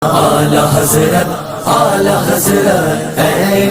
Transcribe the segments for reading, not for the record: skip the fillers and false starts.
आला हजरत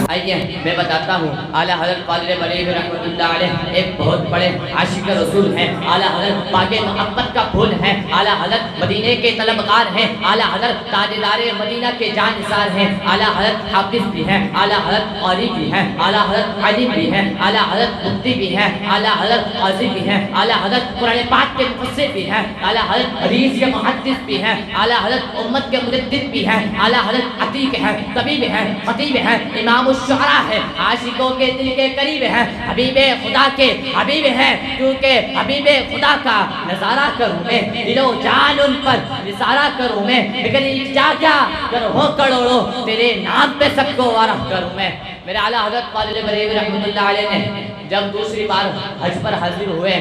आइए मैं बताता हूँ आला हज़रत क़ादिर बरीह रहमतुल्लाह अलैह एक बहुत बड़े आशिक रसूल हैं। आला हज़रत बाग़े मोहब्बत का फूल हैं। आला हज़रत मदीने के तलबगार हैं। आला हज़रत ताजदार मदीना के जानसार हैं। आला हज़रत हाफिज़ भी हैं। आला हज़रत क़ारी भी हैं। आला हज़रत आलिम भी हैं। आला हज़रत मुफ्ती भी हैं। आला हज़रत क़ाज़ी भी हैं। आला हज़रत कुरान पाक के मुफस्सिर भी हैं। आला हज़रत हदीस के मुहद्दिस भी हैं। आला हज़रत उम्मत के मुजद्दिद भी हैं। आला हज़रत अतीक हैं, तबीब हैं, खतीब हैं, इमाम शुअरा है, आशिकों के दिल के करीब है, हबीबे खुदा के हबीब है। क्योंकि हबीबे खुदा का नजारा करूं मैं, दिलो जान उन पर निसारा करूं मैं, बिगड़ी क्या क्या कर हो करोड़ों तेरे नाम पे सबको वारह करूं मैं। मेरे आला हज़रत क़ादिर बरीह रहमतुल्लाह अलैह ने जब दूसरी बार हज पर हाजिर हुए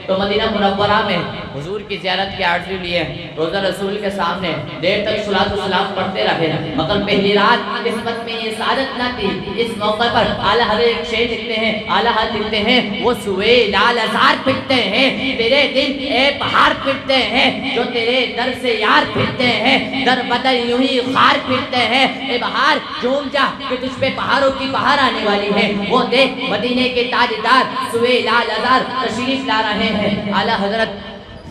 तो मदीना मुनव्वरा में हुजूर की ज़ियारत के आरज़ू लिए रोज़ा रसूल के सामने देर तक सलात व सलाम पढ़ते रहे, मगर पहली रात किस्मत में ये सादत न थी। इस मौके पर आला हज़रत एक शेर लिखते हैं, आला हज़रत लिखते हैं, वो सुए लाल अज़ार फिरते हैं, तेरे दिल ए बहार फिरते हैं, जो तेरे दर से यार फिरते हैं, दर बदर यूं ही खार फिरते हैं। ए बहार झूम जा कि तुझ पे पहाड़ों की बहार आने वाली है, वो देख मदीने के ताजदार सुए लाल अज़ार तशरीफ ला रहे हैं। आला हज़रत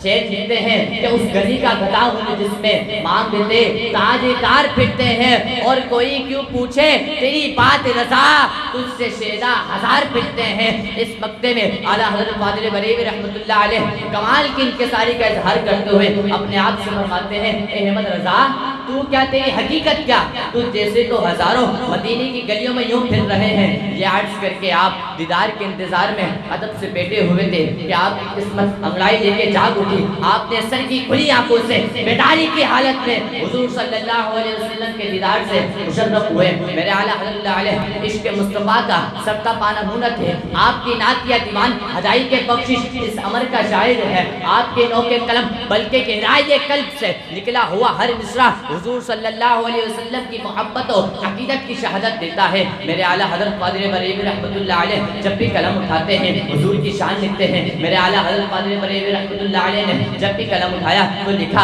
शेर लिखते हैं कि उस गली का गदा हूँ जिसमें मांग देते ताजदार फिरते हैं, और कोई क्यों पूछे तेरी बात रज़ा तुझसे शेदा हजार फिरते हैं। इस मक्ते में आला हज़रत क़ादिर बरीह रहमतुल्लाह अलैह कमाल की इनकिसारी का इजहार करते हुए अपने आप से फरमाते हैं, ए अहमद रज़ा तू क्या, तेरी हकीकत क्या, तू जैसे तो हजारों मदीने की गलियों में यूं फिर रहे हैं। ये अर्ज करके आप दीदार के इंतजार में अदब से बैठे हुए थे कि आपकी किस्मत अंगड़ाई लेके जाग उठी। आपने सर की खुली आंखों से बेदारी की हालत में हुजूर सल्लल्लाहु अलैहि वसल्लम के दीदार से मुशर्रफ हुए। मेरे आला हज़रत अलैह इश्क मुस्तफ़ा का सबका पाना मुनत है। आपकी नात या दीवान हदाई के बख्शिश इस अमर का शायर है। आपके नौके कलम बल्कि गहराई कल्ब से निकला हुआ हर मिसरा हुजूर सल्लल्लाहु अलैहि वसल्लम की मोहब्बत और अकीदत की शहादत देता है। मेरे आला हज़रत क़ादिर बरीह रहमतुल्लाह अलैह जब भी कलम उठाते हैं हुजूर की शान लिखते हैं। मेरे आला हज़रत क़ादिर बरीह रहमतुल्लाह अलैह ने जब भी कलम उठाया तो लिखा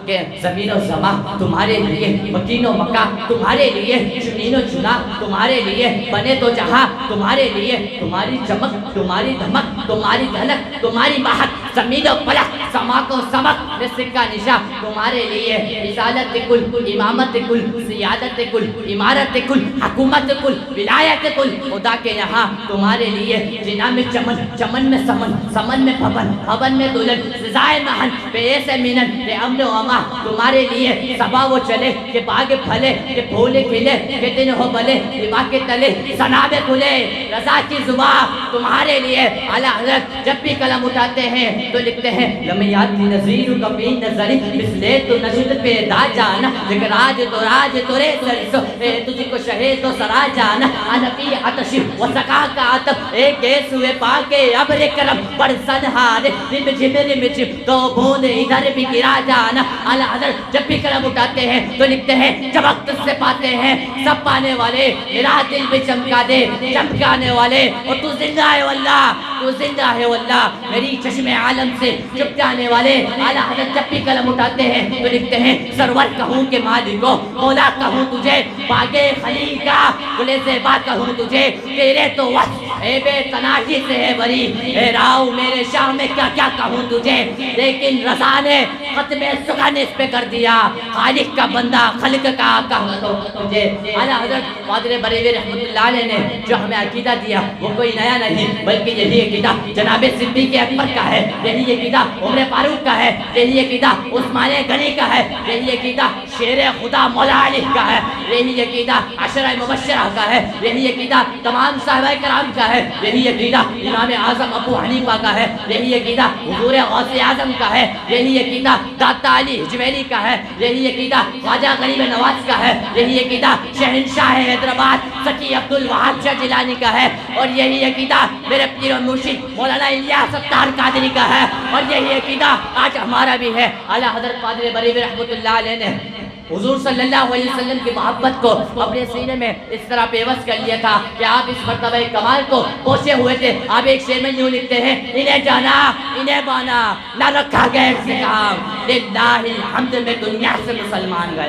कि ज़मीन और समा तुम्हारे लिए, मकीनो मक्का तुम्हारे लिए, चुनीनो चुना तुम्हारे लिए, बने तो जहां तुम्हारे लिए, तुम्हारी चमक तुम्हारी धमक तुम्हारी धनक तुम्हारी महक, ज़मीन और फलक समा को सबक में सिक्का निशा तुम्हारे लिए, रिसालत कुल इमामत कुल सियादत कुल इमारत कुल हुकूमत कुल विलायत कुल खुदा के यहाँ तुम्हारे लिए। जिना में चमन चमन में समन समन में भवन भवन में दुल्हन सजाए महन पेश मिनन बे अमन अमा तुम्हारे लिए। सबा वो चले के बाग फले के फूल खिले के दिन हो भले दिमाग के तले सनाबे खुले रज़ा की जुबा तुम्हारे लिए। आला हज़रत जब भी कलम उठाते हैं तो लिखते हैं लम्यात नज़ीर कभी नजरी मिसले तो नशिद पे दा जाना राज तो राज तोरे सरसो तुझको शहे तो सरा जाना अनपी अतशी व सका का आतब एक गैस हुए पाके अबरे करम बरसन हारे रिम झिम रिम झिम तो बूंद इधर भी गिरा जाना। आला हज़रत जब भी कलम उठाते हैं तो लिखते हैं जब वक्त से पाते हैं सब पाने वाले, मेरा दिल भी चमका दे चमकाने वाले, और तू जिंदा है वल्लाह तू जिंदा है वल्लाह मेरी चश्मे आलम से चुप जाने वाले। आला हज़रत जब भी कलम उठाते हैं तो लिखते हैं सरवर कहूँ के मालिको मौला कहूँ तुझे, बागे खलील का गुले से बात कहूँ तुझे, तेरे तो वक्त बेतनाशी से है बरी ए राव मेरे शाह में क्या क्या कहूँ तुझे। लेकिन रज़ा ने ख़त्म सुगन इस पे कर दिया, खालिक का बंदा खल्क का कहूँ तो तुझे। आला हज़रत क़ादिर बरीह रहमतुल्लाह अलैह ने जो हमें अकीदा दिया वो कोई नया नहीं, बल्कि यही अकीदा जनाब सिद्दीक़ अकबर का है, यही अकीदा उमर फारूक का है, यही अकीदा उस्मान गनी का है, यही अकीदा शेर खुदा मौला अली का है, यही अकीदा अशरा मुबश्शरा का है, यही अकीदा तमाम साहबाए कराम का है, यही अकीदा इमाम आज़म अबू हनीफा का है, यही अकीदा हुज़ूर गौसे आज़म का है, यही अकीदा दाता अली हिजवेली का है, यही अकीदा ख्वाजा गरीब नवाज का है, यही अकीदा शहंशाह हैदराबाद सकी अब्दुल वहाब शाह जिलानी का है, और यही अकीदा मेरे पीर और मुर्शिद मौलाना इलियास सत्तार कादरी का है, और यही अकीदा आज हमारा भी है। आला हज़रत क़ादिर बरीह रहमतुल्लाह अलैह ने हुजूर सल्लल्लाहु अलैहि वसल्लम की मोहब्बत को अपने सीने में इस तरह बेबस कर लिया था कि आप इस मर्तबा कमाल को पोषे हुए थे। आप एक शेर में यूँ लिखते हैं इन्हें जाना इन्हें बाना ना रखा गया काम लिल्लाहिल हम्द में दुनिया से मुसलमान गया।